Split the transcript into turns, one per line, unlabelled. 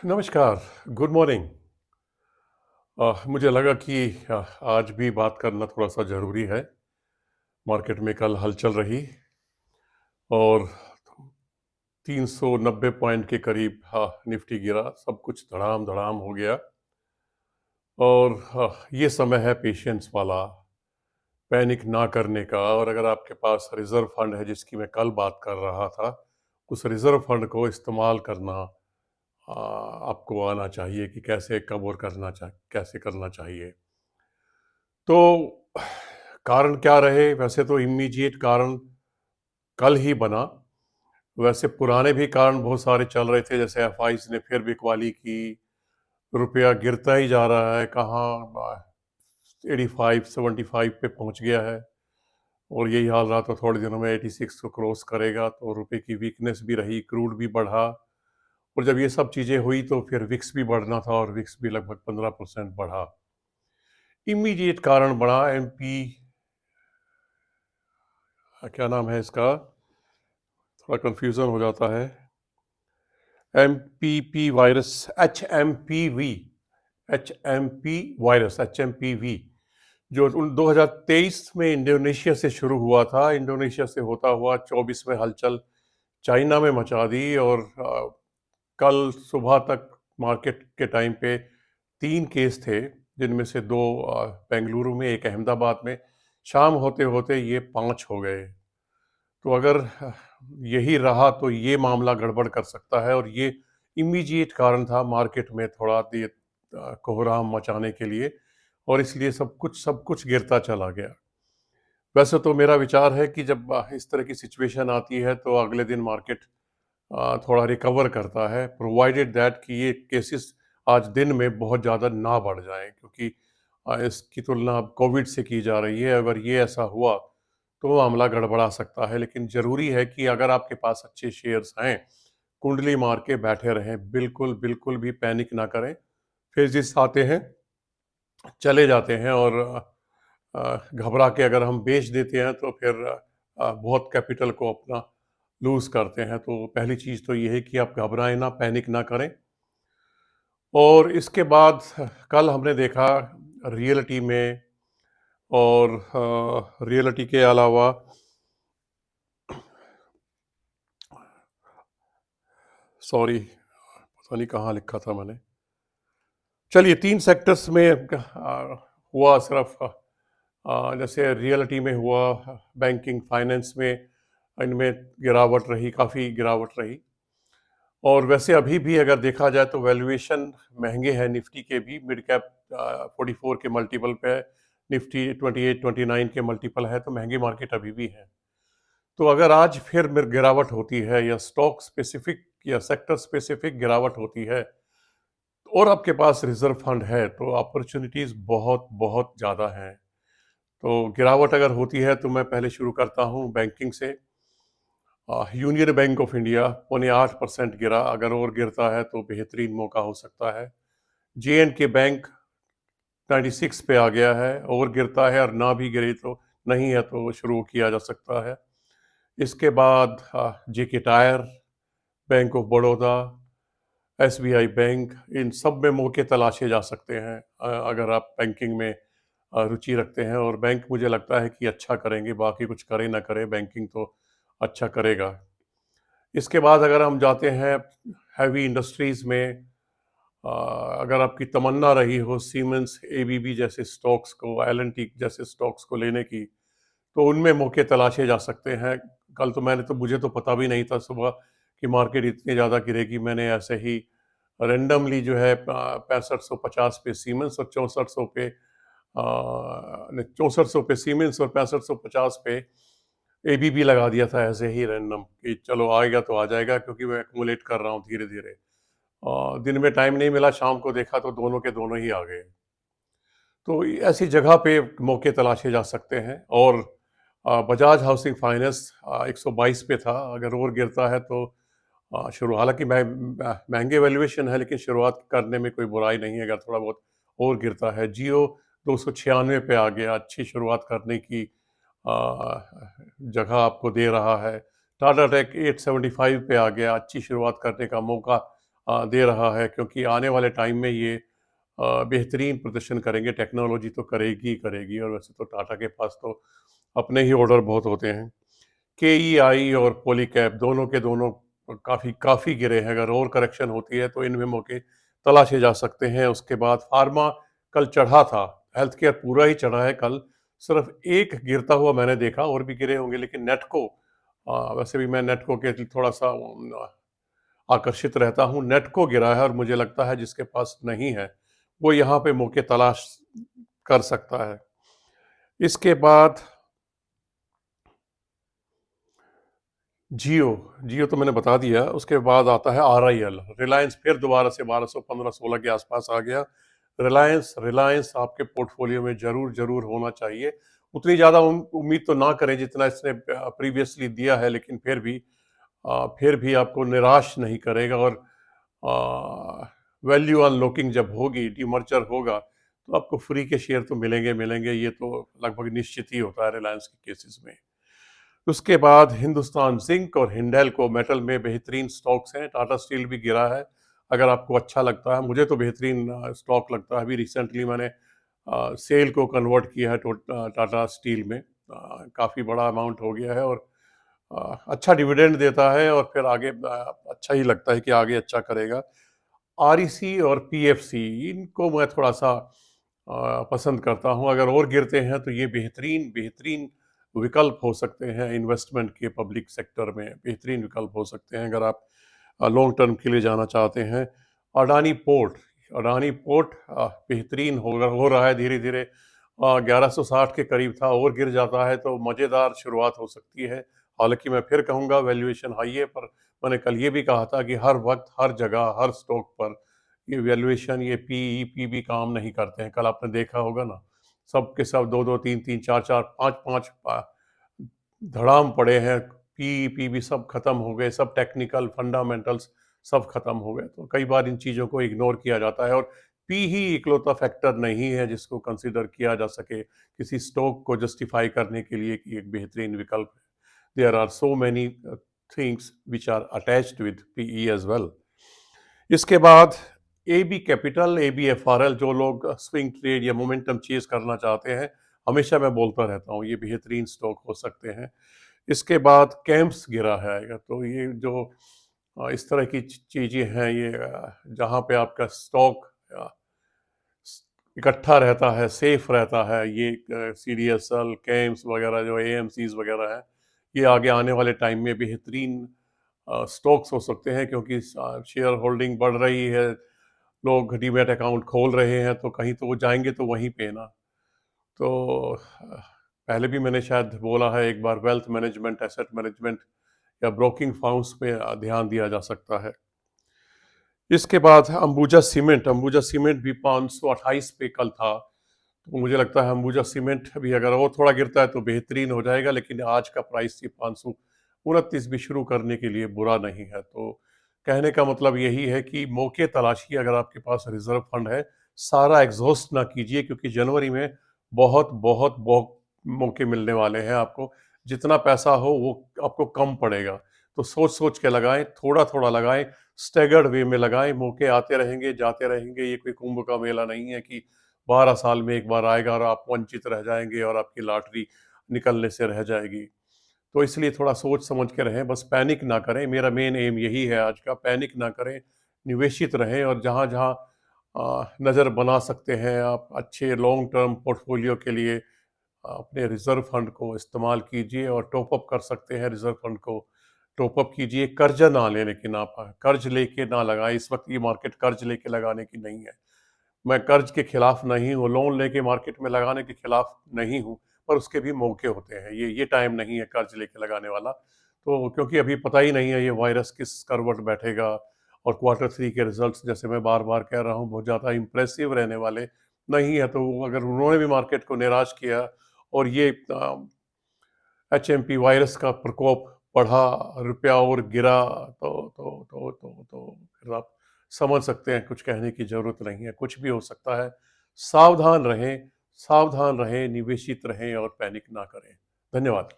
नमस्कार, good morning. मुझे लगा कि आज भी बात करना थोड़ा-सा ज़रूरी है। मार्केट में कल हलचल रही और 390 पॉइंट के करीब निफ्टी गिरा, सब कुछ धड़ाम-धड़ाम हो गया और ये समय है पेशेंस वाला, पैनिक ना करने का। और अगर आपके पास रिज़र्व फंड है, जिसकी मैं कल बात कर रहा था, उस रिज़र्व फंड को इस्तेमाल करना आपको आना चाहिए कि कैसे, कब और कैसे करना चाहिए। तो कारण क्या रहे? वैसे तो इमीडिएट कारण कल ही बना। वैसे पुराने भी कारण बहुत सारे चल रहे थे, जैसे एफआईज ने फिर बिकवाली की, रुपया गिरता ही जा रहा है, कहाँ 85 75 पे पहुंच गया है और यही हाल रहा तो थोड़े दिनों में 86 को क्रॉस करेगा। तो रुपए की वीकनेस भी रही, क्रूड भी बढ़ा और जब ये सब चीज़ें हुई तो फिर विक्स भी बढ़ना था और विक्स भी लगभग 15% बढ़ा। इमीडिएट कारण बढ़ा एमपी, क्या नाम है इसका, थोड़ा कंफ्यूजन हो जाता है, MPP virus, H M P virus, H M P V, जो 2023 में इंडोनेशिया से शुरू हुआ था। इंडोनेशिया से होता हुआ 24 में हलचल चाइना में मचा दी और कल सुबह तक मार्केट के टाइम पे 3 केस थे, जिनमें से 2 बेंगलुरु में, एक अहमदाबाद में। शाम होते होते ये 5 हो गए। तो अगर यही रहा तो ये मामला गड़बड़ कर सकता है और ये इमीडिएट कारण था मार्केट में थोड़ा ये कोहराम मचाने के लिए और इसलिए सब कुछ गिरता चला गया। वैसे तो मेरा विचार है कि जब इस तरह की सिचुएशन आती है तो अगले दिन मार्केट थोड़ा रिकवर करता है, प्रोवाइडेड दैट कि ये केसेस आज दिन में बहुत ज़्यादा ना बढ़ जाएं, क्योंकि इसकी तुलना अब कोविड से की जा रही है। अगर ये ऐसा हुआ तो मामला गड़बड़ा सकता है, लेकिन ज़रूरी है कि अगर आपके पास अच्छे शेयर्स हैं, कुंडली मार के बैठे रहें, बिल्कुल बिल्कुल भी पैनिक ना करें। फेजेस आते हैं, चले जाते हैं और घबरा के अगर हम बेच देते हैं तो फिर बहुत कैपिटल को अपना लूज़ करते हैं। तो पहली चीज़ तो ये है कि आप घबराएं ना, पैनिक ना करें। और इसके बाद कल हमने देखा रियलिटी में, और रियलिटी के अलावा सॉरी, पता नहीं कहाँ लिखा था मैंने। चलिए, 3 सेक्टर्स में हुआ सिर्फ, जैसे रियलिटी में हुआ, बैंकिंग फाइनेंस में, इनमें गिरावट रही, काफ़ी गिरावट रही। और वैसे अभी भी अगर देखा जाए तो वैल्यूएशन महंगे हैं निफ्टी के भी। मिड कैप 44 के मल्टीपल पे है, निफ्टी 28 29 के मल्टीपल है, तो महंगी मार्केट अभी भी है। तो अगर आज फिर गिरावट होती है या स्टॉक स्पेसिफिक या सेक्टर स्पेसिफिक गिरावट होती है और आपके पास रिजर्व फंड है तो अपॉर्चुनिटीज बहुत बहुत ज़्यादा हैं। तो गिरावट अगर होती है तो मैं पहले शुरू करता हूँ बैंकिंग से। यूनियन बैंक ऑफ इंडिया 0.8% गिरा, अगर और गिरता है तो बेहतरीन मौका हो सकता है। जे एंड के बैंक 96 पे आ गया है, और गिरता है, और ना भी गिरे तो नहीं है तो शुरू किया जा सकता है। इसके बाद JK Tyre, Bank of Baroda, SBI bank, इन सब में मौके तलाशे जा सकते हैं अगर आप बैंकिंग में रुचि रखते हैं। और बैंक मुझे लगता है कि अच्छा करेंगे, बाकी कुछ करे ना करे, बैंकिंग तो अच्छा करेगा। इसके बाद अगर हम जाते हैं हैवी इंडस्ट्रीज में, अगर आपकी तमन्ना रही हो सीमेंस, एबीबी जैसे स्टॉक्स को, एल&टी जैसे स्टॉक्स को लेने की, तो उनमें मौके तलाशे जा सकते हैं। कल तो मुझे तो पता भी नहीं था सुबह कि मार्केट इतनी ज़्यादा गिरेगी। मैंने ऐसे ही रेंडमली जो है 6550 पे सीमेंस और 6400 पे 6400 पे सीमेंस और 6550 पे एबीबी लगा दिया था, ऐसे ही रैंडम कि चलो आएगा तो आ जाएगा, क्योंकि मैं एक्यूमुलेट कर रहा हूँ धीरे धीरे। दिन में टाइम नहीं मिला, शाम को देखा तो दोनों के दोनों ही आ गए। तो ऐसी जगह पे मौके तलाशे जा सकते हैं। और बजाज हाउसिंग फाइनेंस 122 पे था, अगर और गिरता है तो शुरू, हालांकि महंगे वैल्यूएशन है, लेकिन शुरुआत करने में कोई बुराई नहीं है अगर थोड़ा बहुत और गिरता है। जियो 296 पे आ गया, अच्छी शुरुआत करने की जगह आपको दे रहा है। टाटा टेक 875 पे आ गया, अच्छी शुरुआत करने का मौका दे रहा है, क्योंकि आने वाले टाइम में ये बेहतरीन प्रदर्शन करेंगे। टेक्नोलॉजी तो करेगी ही करेगी, और वैसे तो टाटा के पास तो अपने ही ऑर्डर बहुत होते हैं। केईआई और पॉलीकैब दोनों के दोनों काफ़ी काफ़ी गिरे हैं। अगर और करेक्शन होती है तो इनमें मौके तलाशे जा सकते हैं। उसके बाद फार्मा कल चढ़ा था, हेल्थ केयर पूरा ही चढ़ा है कल। सिर्फ एक गिरता हुआ मैंने देखा, और भी गिरे होंगे, लेकिन नेटको, वैसे भी मैं नेटको के थोड़ा सा आकर्षित रहता हूँ। नेटको गिरा है, और मुझे लगता है जिसके पास नहीं है वो यहाँ पे मौके तलाश कर सकता है। इसके बाद जियो, जियो तो मैंने बता दिया। उसके बाद आता है आरआईएल, रिलायंस फिर दोबारा से 1215-16 के आसपास आ गया। रिलायंस रिलायंस आपके पोर्टफोलियो में जरूर जरूर होना चाहिए। उतनी ज़्यादा उम्मीद तो ना करें जितना इसने प्रीवियसली दिया है, लेकिन फिर भी आपको निराश नहीं करेगा। और वैल्यू अनलॉकिंग जब होगी, डीमर्जर होगा, तो आपको फ्री के शेयर तो मिलेंगे मिलेंगे, ये तो लगभग निश्चित ही होता है रिलायंस के केसेस में। उसके बाद हिंदुस्तान जिंक और हिंडेल्को मेटल में बेहतरीन स्टॉक्स हैं। टाटा स्टील भी गिरा है, अगर आपको अच्छा लगता है। मुझे तो बेहतरीन स्टॉक लगता है। अभी रिसेंटली मैंने सेल को कन्वर्ट किया है टाटा स्टील में। काफ़ी बड़ा अमाउंट हो गया है, और अच्छा डिविडेंड देता है, और फिर आगे अच्छा ही लगता है कि आगे अच्छा करेगा। आरईसी और पीएफसी, इनको मैं थोड़ा सा पसंद करता हूं। अगर और गिरते हैं तो ये बेहतरीन बेहतरीन विकल्प हो सकते हैं इन्वेस्टमेंट के। पब्लिक सेक्टर में बेहतरीन विकल्प हो सकते हैं अगर आप लॉन्ग टर्म के लिए जाना चाहते हैं। अडानी पोर्ट बेहतरीन हो रहा है धीरे धीरे। 1160 के करीब था, और गिर जाता है तो मज़ेदार शुरुआत हो सकती है। हालांकि मैं फिर कहूँगा वैल्यूएशन हाई है, पर मैंने कल ये भी कहा था कि हर वक्त हर जगह हर स्टॉक पर ये वैल्यूएशन, ये पीई पीबी काम नहीं करते हैं। कल आपने देखा होगा ना, सब के सब दो दो तीन तीन चार चार पाँच पाँच धड़ाम पड़े हैं। पीई पीबी सब खत्म हो गए, सब टेक्निकल फंडामेंटल्स सब खत्म हो गए। तो कई बार इन चीज़ों को इग्नोर किया जाता है, और पी ही इकलौता फैक्टर नहीं है जिसको कंसिडर किया जा सके किसी स्टॉक को जस्टिफाई करने के लिए कि एक बेहतरीन विकल्प है। There are so many things which are attached with PE as well. इसके बाद A B capital, A B F R L, जो लोग स्विंग ट्रेड या मोमेंटम चेज करना चाहते हैं, हमेशा मैं बोलता रहता हूँ ये बेहतरीन स्टॉक हो सकते हैं। इसके बाद कैंप्स गिरा है, तो ये जो इस तरह की चीज़ें हैं, ये जहाँ पे आपका स्टॉक इकट्ठा रहता है, सेफ रहता है, ये C D S L, CAMS वगैरह, जो ए एम सीज वगैरह हैं, ये आगे आने वाले टाइम में बेहतरीन स्टॉक्स हो सकते हैं, क्योंकि शेयर होल्डिंग बढ़ रही है, लोग डीमैट अकाउंट खोल रहे हैं, तो कहीं तो वो जाएंगे तो वहीं पे ना। तो पहले भी मैंने शायद बोला है एक बार, वेल्थ मैनेजमेंट, एसेट मैनेजमेंट या ब्रोकिंग फर्म्स पे ध्यान दिया जा सकता है। इसके बाद अंबुजा सीमेंट भी 528 पे कल था। तो मुझे लगता है अंबुजा सीमेंट भी अगर और थोड़ा गिरता है तो बेहतरीन हो जाएगा, लेकिन आज का प्राइस ये 529 भी शुरू करने के लिए बुरा नहीं है। तो कहने का मतलब यही है कि मौके तलाशिए। अगर आपके पास रिजर्व फंड है, सारा एग्जॉस्ट ना कीजिए, क्योंकि जनवरी में बहुत बहुत बहुत मौके मिलने वाले हैं आपको। जितना पैसा हो वो आपको कम पड़ेगा, तो सोच सोच के लगाएं, थोड़ा थोड़ा लगाएं, स्टेगर्ड वे में लगाएं। मौके आते रहेंगे जाते रहेंगे, ये कोई कुंभ का मेला नहीं है कि 12 साल में एक बार आएगा और आप वंचित रह जाएंगे और आपकी लॉटरी निकलने से रह जाएगी। तो इसलिए थोड़ा सोच समझ के रहें, बस पैनिक ना करें। मेरा मेन एम यही है आज का, पैनिक ना करें, निवेशित रहें, और जहाँ जहाँ नज़र बना सकते हैं आप अच्छे लॉन्ग टर्म पोर्टफोलियो के लिए अपने रिजर्व फंड को इस्तेमाल कीजिए, और टॉप अप कर सकते हैं रिजर्व फंड को। टॉप अप कीजिए, कर्जा ना लें, लेकिन आप कर्ज लेके ना लगाएं। इस वक्त ये मार्केट कर्ज लेके लगाने की नहीं है। मैं कर्ज के खिलाफ नहीं हूँ, लोन लेके मार्केट में लगाने के खिलाफ नहीं हूँ, पर उसके भी मौके होते हैं। ये टाइम नहीं है कर्ज लेके लगाने वाला। तो क्योंकि अभी पता ही नहीं है ये वायरस किस करवट बैठेगा, और Q3 के रिजल्ट्स, जैसे मैं बार बार कह रहा हूँ, बहुत ज़्यादा इम्प्रेसिव रहने वाले नहीं है। तो अगर उन्होंने भी मार्केट को निराश किया, और ये HMP वायरस का प्रकोप बढ़ा, रुपया और गिरा, तो फिर आप समझ सकते हैं, कुछ कहने की ज़रूरत नहीं है, कुछ भी हो सकता है। सावधान रहें, सावधान रहें, निवेशित रहें, और पैनिक ना करें। धन्यवाद।